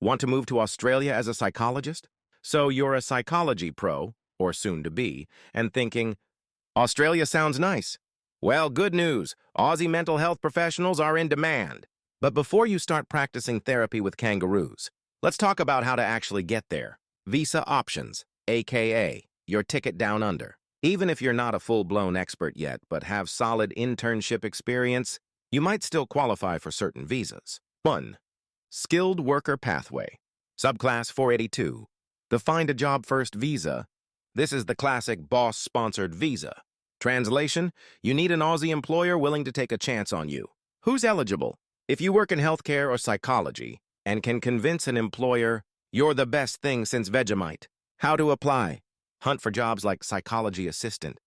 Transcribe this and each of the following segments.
Want to move to Australia as a psychologist? So you're a psychology pro, or soon to be, and thinking, Australia sounds nice. Well, good news. Aussie mental health professionals are in demand. But before you start practicing therapy with kangaroos, let's talk about how to actually get there. Visa options, aka your ticket down under. Even if you're not a full-blown expert yet, but have solid internship experience, you might still qualify for certain visas. 1. Skilled Worker Pathway. Subclass 482. The Find a Job First visa. This is the classic boss-sponsored visa. Translation, you need an Aussie employer willing to take a chance on you. Who's eligible? If you work in healthcare or psychology and can convince an employer you're the best thing since Vegemite. How to apply? Hunt for jobs like psychology assistant,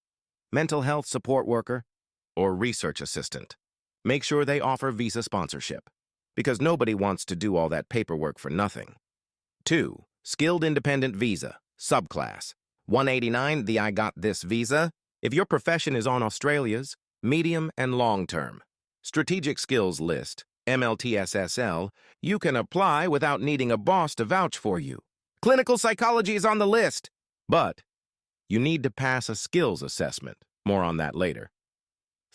mental health support worker, or research assistant. Make sure they offer visa sponsorship, because nobody wants to do all that paperwork for nothing. 2. Skilled Independent Visa, Subclass 189, the I Got This visa. If your profession is on Australia's medium and long-term strategic skills list, MLTSSL, you can apply without needing a boss to vouch for you. Clinical psychology is on the list, but you need to pass a skills assessment. More on that later.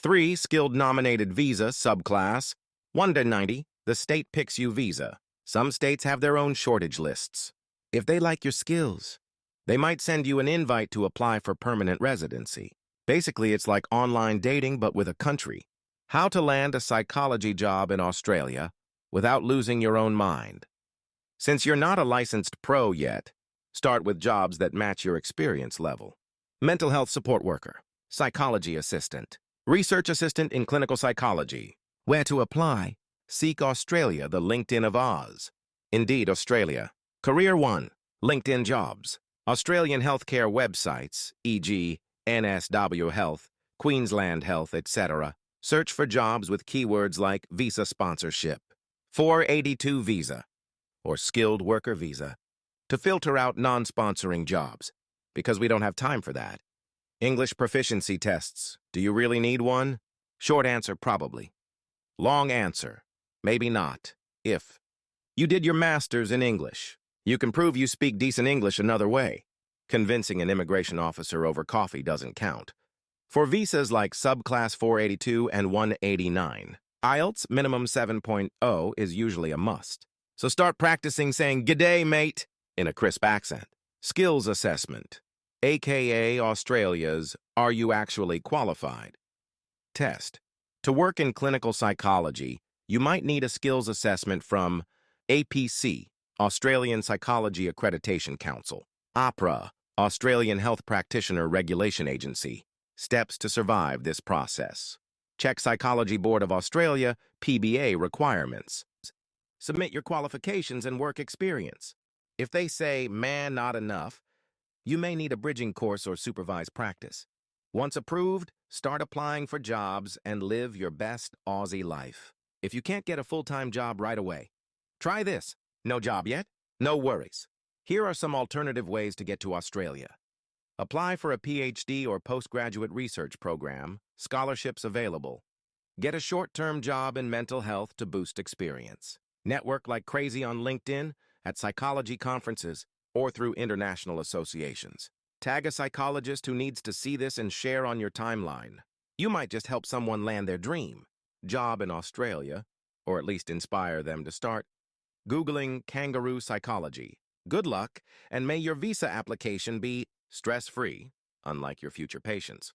3. Skilled Nominated Visa, Subclass 190, the State Picks You visa. Some states have their own shortage lists. If they like your skills, they might send you an invite to apply for permanent residency. Basically, it's like online dating, but with a country. How to land a psychology job in Australia without losing your own mind. Since you're not a licensed pro yet, start with jobs that match your experience level. Mental health support worker, psychology assistant, research assistant in clinical psychology. Where to apply? Seek Australia, the LinkedIn of Oz. Indeed, Australia. Career 1, LinkedIn jobs. Australian healthcare websites, e.g. NSW Health, Queensland Health, etc. Search for jobs with keywords like visa sponsorship, 482 visa, or skilled worker visa, to filter out non-sponsoring jobs, because we don't have time for that. English proficiency tests. Do you really need one? Short answer, probably. Long answer, maybe not. If you did your master's in English, you can prove you speak decent English another way. Convincing an immigration officer over coffee doesn't count. For visas like Subclass 482 and 189, IELTS minimum 7.0 is usually a must. So start practicing saying "G'day, mate" in a crisp accent. Skills assessment, aka Australia's Are You Actually Qualified? Test. To work in clinical psychology, you might need a skills assessment from APC, Australian Psychology Accreditation Council, APRA, Australian Health Practitioner Regulation Agency. Steps to survive this process. Check Psychology Board of Australia, PBA requirements. Submit your qualifications and work experience. If they say, man, not enough, you may need a bridging course or supervised practice. Once approved, start applying for jobs and live your best Aussie life. If you can't get a full-time job right away, try this. No job yet? No worries. Here are some alternative ways to get to Australia. Apply for a PhD or postgraduate research program, scholarships available. Get a short-term job in mental health to boost experience. Network like crazy on LinkedIn, at psychology conferences, or through international associations. Tag a psychologist who needs to see this and share on your timeline. You might just help someone land their dream job in Australia, or at least inspire them to start Googling kangaroo psychology. Good luck, and may your visa application be stress-free, unlike your future patients.